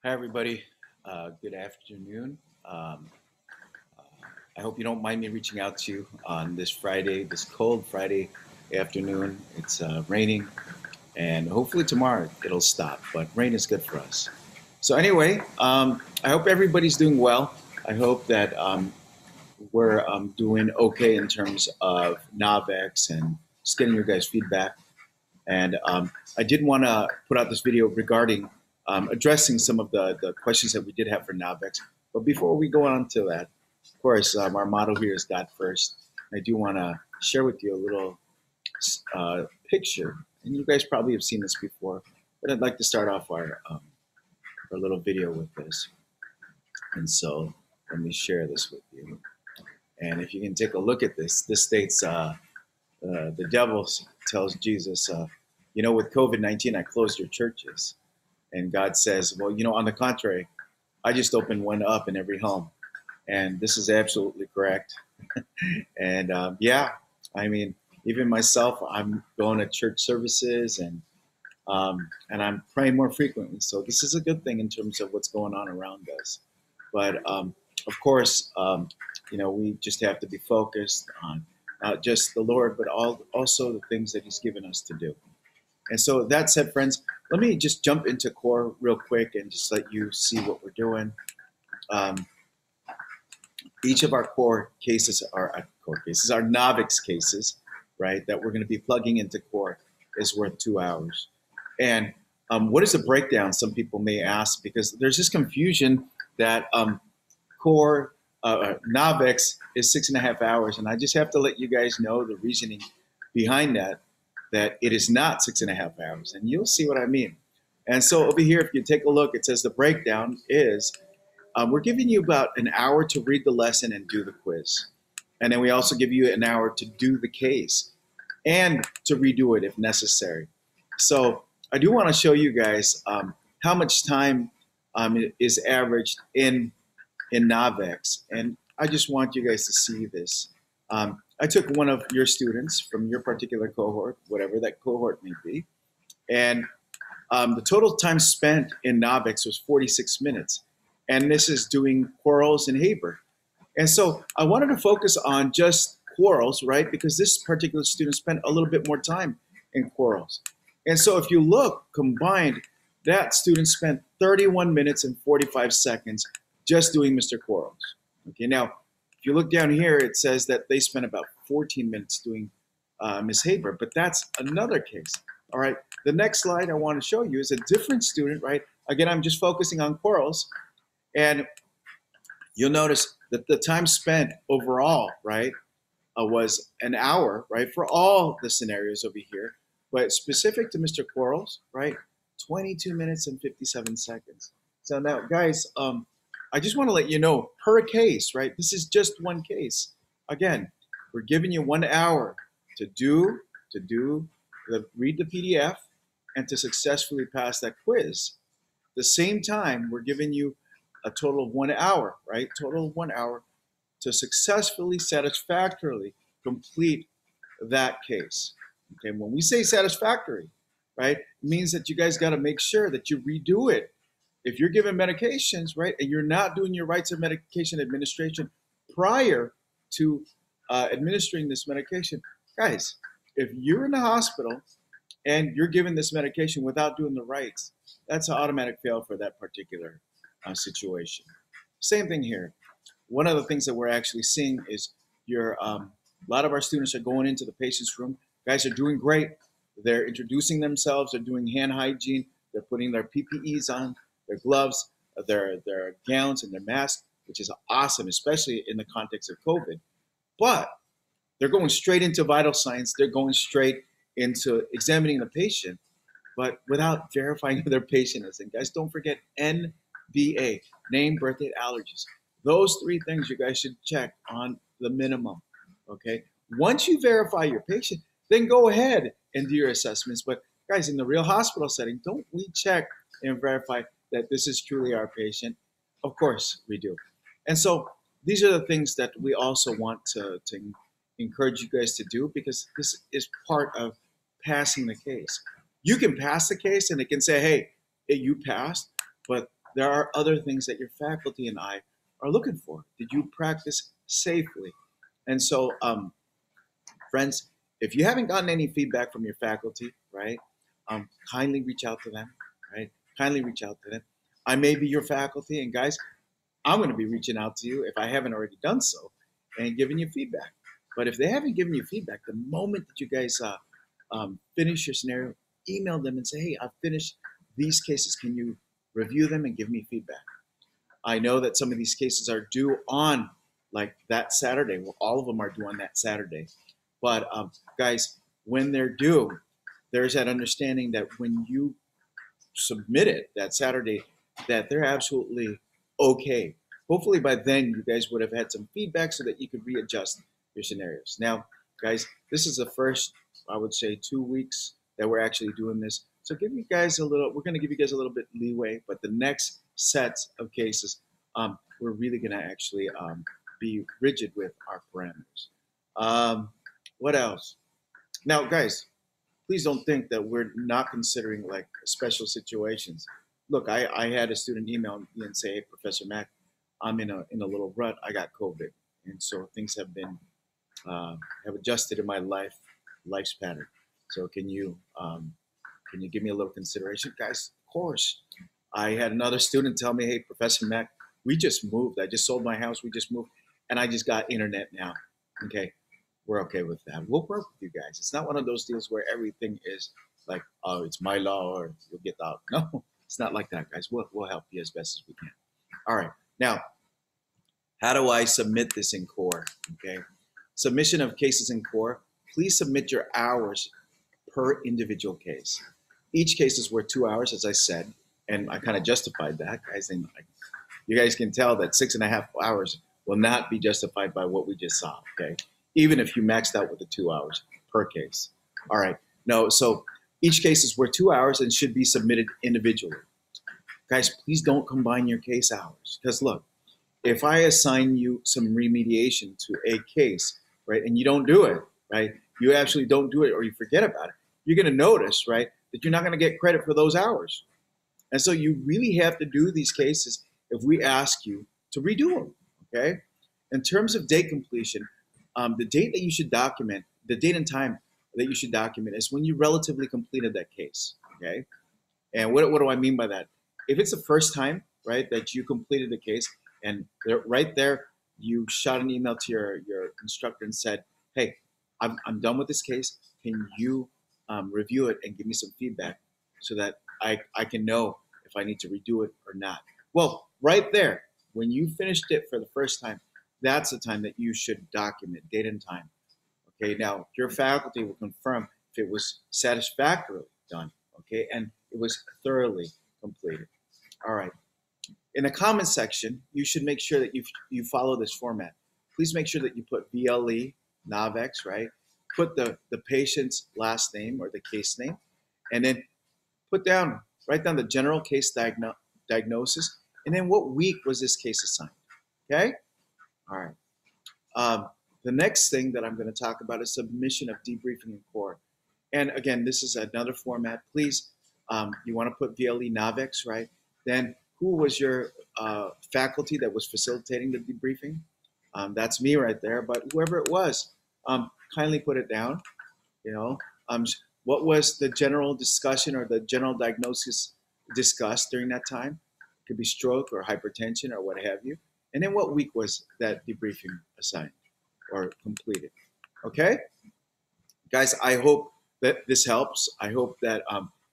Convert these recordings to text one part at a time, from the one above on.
Hi, everybody. Good afternoon. I hope you don't mind me reaching out to you on this Friday, this cold Friday afternoon. It's raining, and hopefully tomorrow it'll stop, but rain is good for us. So, anyway, I hope everybody's doing well. I hope that we're doing okay in terms of NovEx and just getting your guys' feedback. And I did want to put out this video regarding addressing some of the questions that we did have for NovEx. But before we go on to that, of course, our motto here is God first. I do want to share with you a little picture. And you guys probably have seen this before, but I'd like to start off our little video with this. And so let me share this with you. And if you can take a look at this, this states the devil tells Jesus, with COVID-19, I closed your churches. And God says, well, on the contrary, I just opened one up in every home. And this is absolutely correct. And I mean, even myself, I'm going to church services and I'm praying more frequently. So this is a good thing in terms of what's going on around us. But of course, we just have to be focused on not just the Lord, but also the things that He's given us to do. And so that said, friends, let me just jump into core real quick and just let you see what we're doing. Each of our core cases are our NovEx cases, right, that we're going to be plugging into core is worth 2 hours. And what is the breakdown? Some people may ask, because there's this confusion that core NovEx is 6.5 hours. And I just have to let you guys know the reasoning behind that it is not 6.5 hours. And you'll see what I mean. And so over here, if you take a look, it says the breakdown is we're giving you about an hour to read the lesson and do the quiz. And then we also give you an hour to do the case and to redo it if necessary. So I do want to show you guys how much time is averaged in NovEx. And I just want you guys to see this. I took one of your students from your particular cohort, whatever that cohort may be, and the total time spent in NovEx was 46 minutes. And this is doing Quarles and Haber. And so I wanted to focus on just Quarles, right? Because this particular student spent a little bit more time in Quarles. And so if you look combined, that student spent 31 minutes and 45 seconds just doing Mr. Quarles. Okay, now, if you look down here, it says that they spent about 14 minutes doing Ms. Haber, but that's another case. All right, the next slide I want to show you is a different student, right? Again, I'm just focusing on Quarles. And you'll notice that the time spent overall, right, was an hour, right, for all the scenarios over here. But specific to Mr. Quarles, right, 22 minutes and 57 seconds. So now, guys, I just want to let you know, per case, right, this is just one case. Again, we're giving you 1 hour to read the PDF and to successfully pass that quiz. At the same time, we're giving you a total of 1 hour, right? Total of 1 hour to successfully, satisfactorily complete that case. Okay, when we say satisfactory, right, it means that you guys got to make sure that you redo it. If you're given medications, right, and you're not doing your rights of medication administration prior to administering this medication, guys, if you're in the hospital and you're given this medication without doing the rights, that's an automatic fail for that particular situation. Same thing here. One of the things that we're actually seeing is a lot of our students are going into the patient's room. Guys are doing great. They're introducing themselves. They're doing hand hygiene. They're putting their PPEs on, their gloves, their gowns, and their masks, which is awesome, especially in the context of COVID. But they're going straight into vital signs. They're going straight into examining the patient, but without verifying who their patient is. And guys, don't forget NBA, name, birth date, allergies. Those 3 things you guys should check on the minimum, okay? Once you verify your patient, then go ahead and do your assessments. But guys, in the real hospital setting, don't we check and verify that this is truly our patient? Of course we do. And so these are the things that we also want to encourage you guys to do, because this is part of passing the case. You can pass the case and it can say, hey, you passed, but there are other things that your faculty and I are looking for. Did you practice safely? And so, friends, if you haven't gotten any feedback from your faculty, right, kindly reach out to them, right? Kindly reach out to them. I may be your faculty, and guys, I'm going to be reaching out to you if I haven't already done so and giving you feedback. But if they haven't given you feedback, the moment that you guys finish your scenario, email them and say, hey, I've finished these cases. Can you review them and give me feedback? I know that some of these cases are due on like that Saturday. Well, all of them are due on that Saturday. But guys, when they're due, there's that understanding that when you submit it that Saturday, that they're absolutely okay. Hopefully by then you guys would have had some feedback so that you could readjust your scenarios. Now, guys, this is the first, I would say, 2 weeks that we're actually doing this. So give you guys a little, we're going to give you guys a little bit leeway, but the next set of cases, we're really going to actually be rigid with our parameters. What else? Now, guys, please don't think that we're not considering like special situations. Look, I had a student email me and say, hey, Professor Mack, I'm in a little rut. I got COVID. And so things have been, have adjusted in my life's pattern. So can you give me a little consideration? Guys, of course. I had another student tell me, hey, Professor Mack, we just moved. I just sold my house. We just moved. And I just got internet now. Okay. We're okay with that. We'll work with you guys. It's not one of those deals where everything is like, oh, it's my law or you'll get out. No, it's not like that, guys. We'll help you as best as we can. All right. Now, how do I submit this in core? Okay. Submission of cases in core. Please submit your hours per individual case. Each case is worth 2 hours, as I said, and I kind of justified that, guys. And you guys can tell that 6.5 hours will not be justified by what we just saw, okay? Even if you maxed out with the 2 hours per case. All right. No, so each case is worth 2 hours and should be submitted individually. Guys, please don't combine your case hours. Because look, if I assign you some remediation to a case, right, and you don't do it, right, you actually don't do it or you forget about it, you're going to notice, right, that you're not going to get credit for those hours. And so you really have to do these cases if we ask you to redo them, okay? In terms of date completion, the date that you should document, the date and time that you should document is when you relatively completed that case, okay? And what do I mean by that? If it's the first time, right, that you completed the case and right there you shot an email to your instructor and said, hey, I'm done with this case. Can you review it and give me some feedback so that I can know if I need to redo it or not? Well, right there, when you finished it for the first time, that's the time that you should document date and time. Okay, now your faculty will confirm if it was satisfactorily done, okay, and it was thoroughly completed. All right. In the comment section, you should make sure that you follow this format. Please make sure that you put VLE, NovEx, right? Put the patient's last name or the case name, and then write down the general case diagnosis, and then what week was this case assigned, okay? All right. The next thing that I'm going to talk about is submission of debriefing in core. And again, this is another format. Please, you want to put VLE NovEx, right? Then who was your faculty that was facilitating the debriefing? That's me right there, but whoever it was, kindly put it down. You know, what was the general discussion or the general diagnosis discussed during that time? It could be stroke or hypertension or what have you. And then what week was that debriefing assigned or completed? Okay? Guys, I hope that this helps. I hope that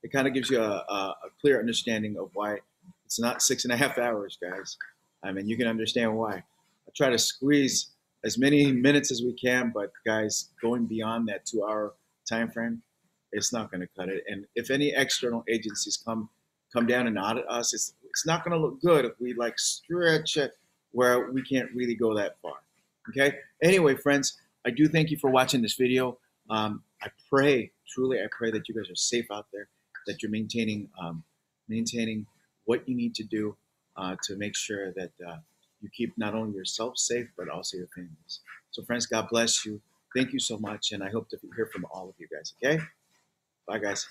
it kind of gives you a clear understanding of why it's not 6.5 hours, guys. I mean, you can understand why. I try to squeeze as many minutes as we can, but guys, going beyond that 2-hour time frame, it's not going to cut it. And if any external agencies come down and audit us, it's not going to look good if we like stretch it where we can't really go that far. Okay. Anyway, friends, I do thank you for watching this video. I pray, truly, I pray that you guys are safe out there, that you're maintaining what you need to do to make sure that you keep not only yourself safe, but also your families. So friends, God bless you. Thank you so much. And I hope to hear from all of you guys. Okay. Bye, guys.